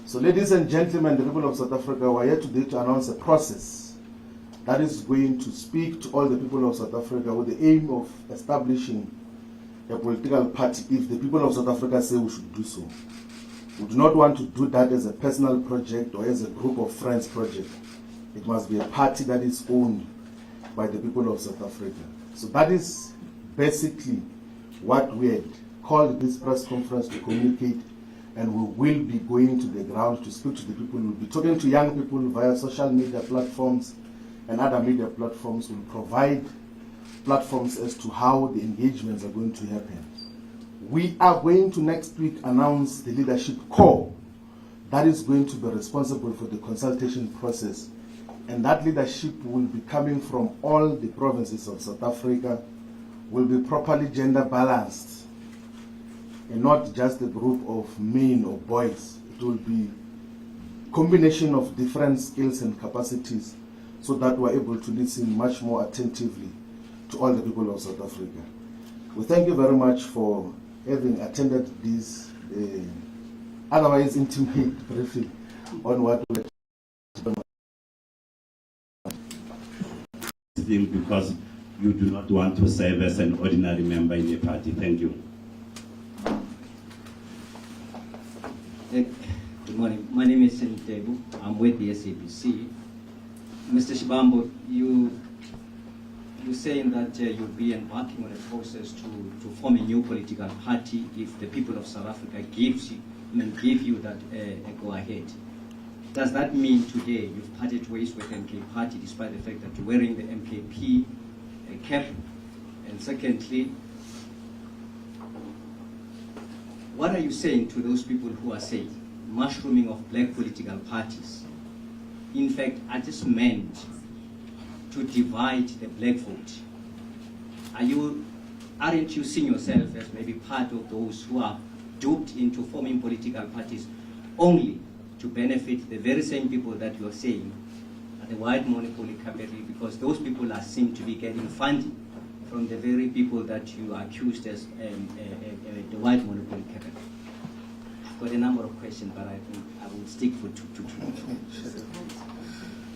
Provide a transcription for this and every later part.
So ladies and gentlemen, the people of South Africa, we are here today to announce a process that is going to speak to all the people of South Africa with the aim of establishing a political party if the people of South Africa say we should do so. We do not want to do that as a personal project or as a group of friends project. It must be a party that is owned by the people of South Africa. So that is basically what we had called this press conference to communicate, and we will be going to the ground to speak to the people. We'll be talking to young people via social media platforms and other media platforms. Will provide platforms as to how the engagements are going to happen. We are going to next week announce the leadership core that is going to be responsible for the consultation process, and that leadership will be coming from all the provinces of South Africa, will be properly gender balanced and not just a group of men or boys. It will be a combination of different skills and capacities so that we're able to listen much more attentively to all the people of South Africa. We thank you very much for having attended this otherwise intimate briefing on what we're doing, because you do not want to serve as an ordinary member in a party. Thank you. Good morning. My name is Shivambu. I'm with the SABC. Mr. Shivambu, you're saying that you'll be embarking on a process to form a new political party if the people of South Africa give you that go ahead. Does that mean today you've parted ways with MK Party despite the fact that you're wearing the MKP cap? And secondly, what are you saying to those people who are saying mushrooming of black political parties, in fact, are just meant to divide the black vote? Aren't you seeing yourself as maybe part of those who are duped into forming political parties only to benefit the very same people that you're saying are the white monopoly capital, because those people seem to be getting funding from the very people that you accused as the white monopoly capital? I've got a number of questions, but I think I will stick for two.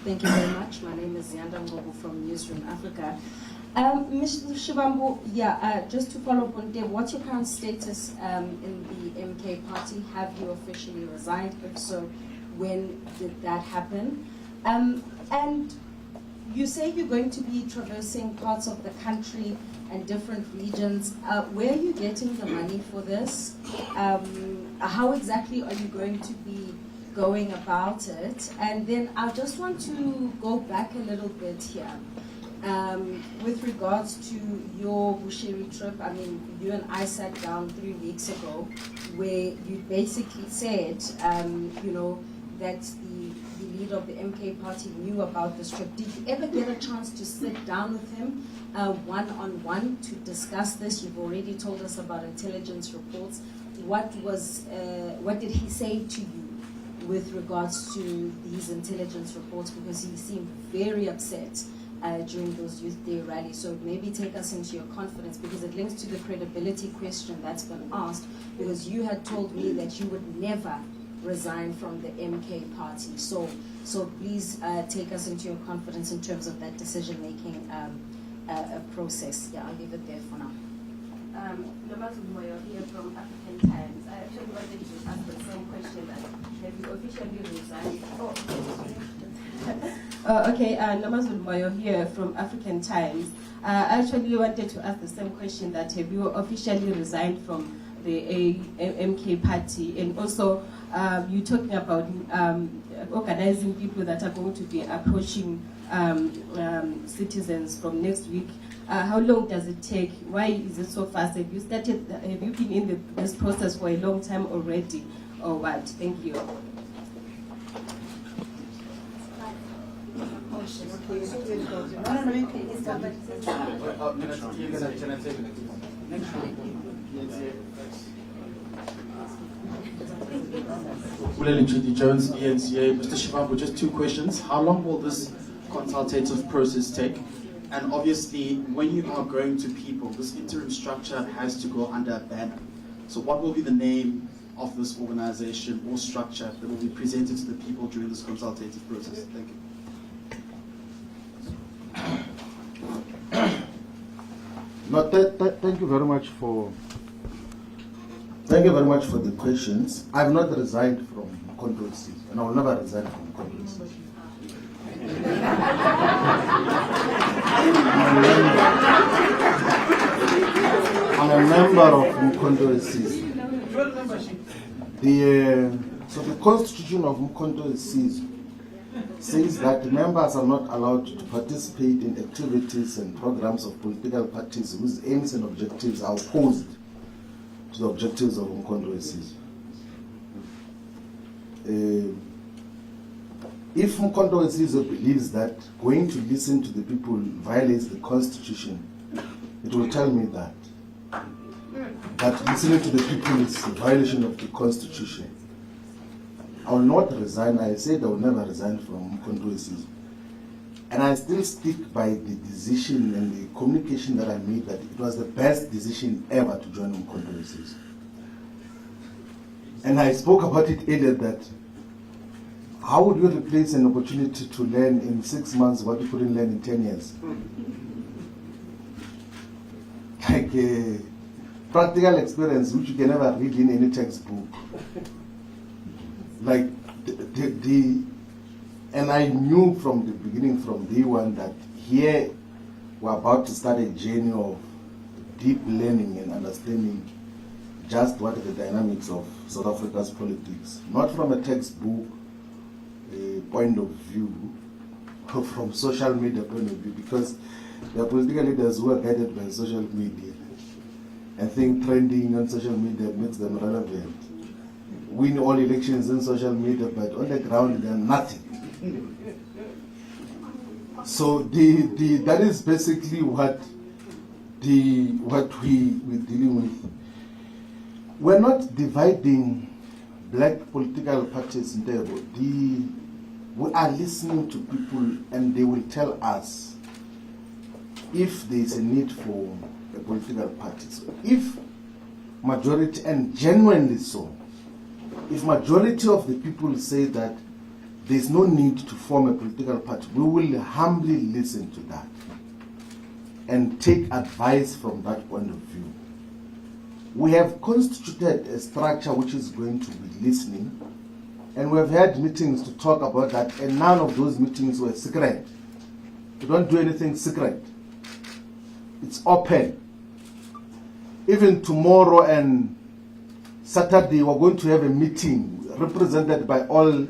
Thank you very much. My name is Yanda Ngobo from Newsroom Africa. Mr. Shivambu, just to follow up on Deb, what's your current status in the MK Party? Have you officially resigned? If so, when did that happen? And you say you're going to be traversing parts of the country and different regions. Where are you getting the money for this? How exactly are you going to be going about it? And then I just want to go back a little bit here. With regards to your Bushiri trip, I mean, you and I sat down 3 weeks ago where you basically said, that the leader of the MK Party knew about this trip. Did you ever get a chance to sit down with him one-on-one to discuss this? You've already told us about intelligence reports. What did he say to you with regards to these intelligence reports? Because he seemed very upset during those Youth Day rallies. So maybe take us into your confidence, because it links to the credibility question that's been asked, because you had told me that you would never resign from the MK Party. So please take us into your confidence in terms of that decision-making process. Yeah, I'll leave it there for now. Moyo here from African Times. I actually wanted to ask the same question, that have you officially resigned? Namazul Moyo here from African Times. I actually wanted to ask the same question, that have you officially resigned from the MK Party? And also, you're talking about organizing people that are going to be approaching citizens from next week. How long does it take? Why is it so fast? Have you been in this process for a long time already, or what? Thank you. William Jones, ENCA. Mr. Shivambu, just two questions. How long will this consultative process take? And obviously, when you are going to people, this interim structure has to go under a banner. So what will be the name? of this organization or structure that will be presented to the people during this consultative process? Thank you. No, thank you very much for the questions. I've not resigned from controversies, and I will never resign from controversies. I'm a member of controversies. So the constitution of Mkhonto says that members are not allowed to participate in activities and programs of political parties whose aims and objectives are opposed to the objectives of Mkhonto. If Mkhonto believes that going to listen to the people violates the constitution, it will tell me that listening to the people is a violation of the constitution. I will not resign. I said I will never resign from Mkhonto. And I still stick by the decision and the communication that I made that it was the best decision ever to join Mkhonto. And I spoke about it earlier that how would you replace an opportunity to learn in 6 months what you couldn't learn in 10 years? Like a practical experience which you can never read in any textbook. Like and I knew from the beginning, from day one, that here we're about to start a journey of deep learning and understanding just what are the dynamics of South Africa's politics, not from a textbook point of view, or from social media point of view, because there are political leaders who are guided by social media and think trending on social media makes them relevant. Win all elections in social media, but on the ground they're nothing. So that is basically what we're dealing with. We're not dividing black political parties in there. We are listening to people, and they will tell us if there is a need for a political party. So if majority, and genuinely so, if majority of the people say that there's no need to form a political party, we will humbly listen to that and take advice from that point of view. We have constituted a structure which is going to be listening, and we have had meetings to talk about that, and none of those meetings were secret. We don't do anything secret. It's open. Even tomorrow and Saturday, we're going to have a meeting represented by all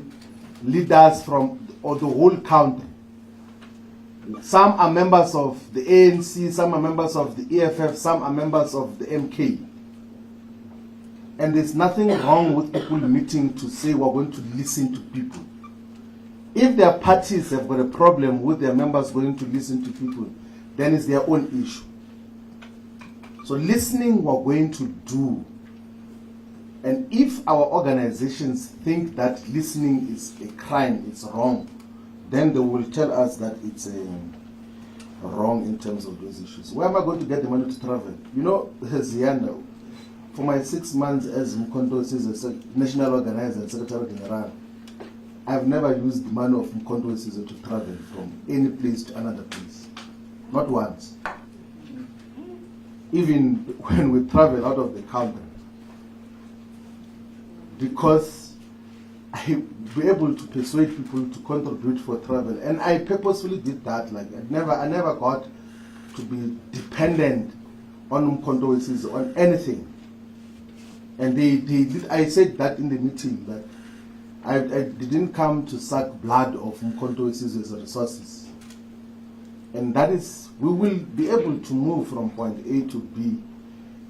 leaders from the whole country. Some are members of the ANC, some are members of the EFF, some are members of the MK. And there's nothing wrong with people meeting to say we're going to listen to people. If their parties have got a problem with their members going to listen to people, then it's their own issue. So listening we're going to do. And if our organizations think that listening is a crime, it's wrong, then they will tell us that it's wrong in terms of those issues. Where am I going to get the money to travel? You know, Zianda, for my 6 months as Mkhonto as a national organizer and secretary general, I've never used the money of Mkhonto to travel from any place to another place. Not once. Even when we travel out of the country. Because I be able to persuade people to contribute for travel. And I purposefully did that. Like I never got to be dependent on Mkhonto on anything. And they did. I said that in the meeting that I didn't come to suck blood of Mkhonto as resources. And that is, we will be able to move from point A to B.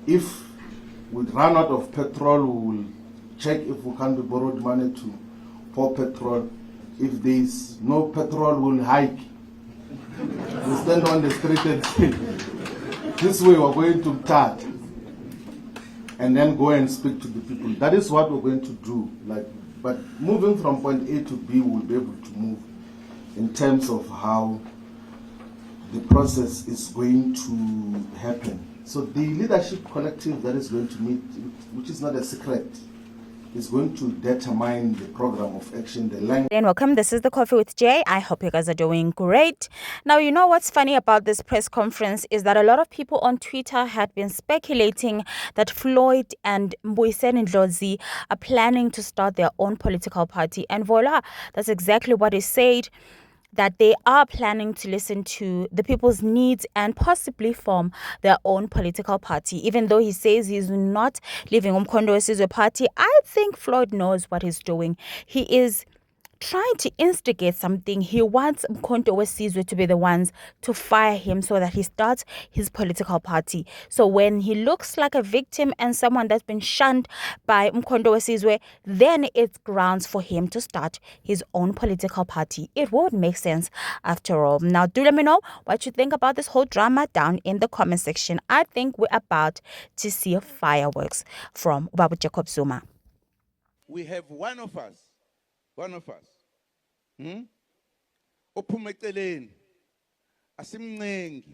If we run out of petrol, we will check if we can be borrowed money to pour petrol. If there is no petrol, we'll hike. We'll stand on the street and say, this way we're going to start. And then go and speak to the people. That is what we're going to do. But moving from point A to B, we'll be able to move in terms of how the process is going to happen. So the leadership collective that is going to meet, which is not a secret, is going to determine the program of action, the length. And welcome. This is the Coffee with Jay. I hope you guys are doing great. Now, you know what's funny about this press conference is that a lot of people on Twitter had been speculating that Floyd and Mbuyiseni Ndlozi are planning to start their own political party. And voila, that's exactly what he said, that they are planning to listen to the people's needs and possibly form their own political party. Even though he says he's not leaving Umkhonto weSizwe party, I think Floyd knows what he's doing. He is trying to instigate something. He wants Umkhonto weSizwe to be the ones to fire him so that he starts his political party. So when he looks like a victim and someone that's been shunned by Umkhonto weSizwe, then it's grounds for him to start his own political party. It would make sense after all. Now, do let me know what you think about this whole drama down in the comment section. I think we're about to see fireworks from Babu Jacob Zuma. We have one of us, ophuma eceleni asimncengi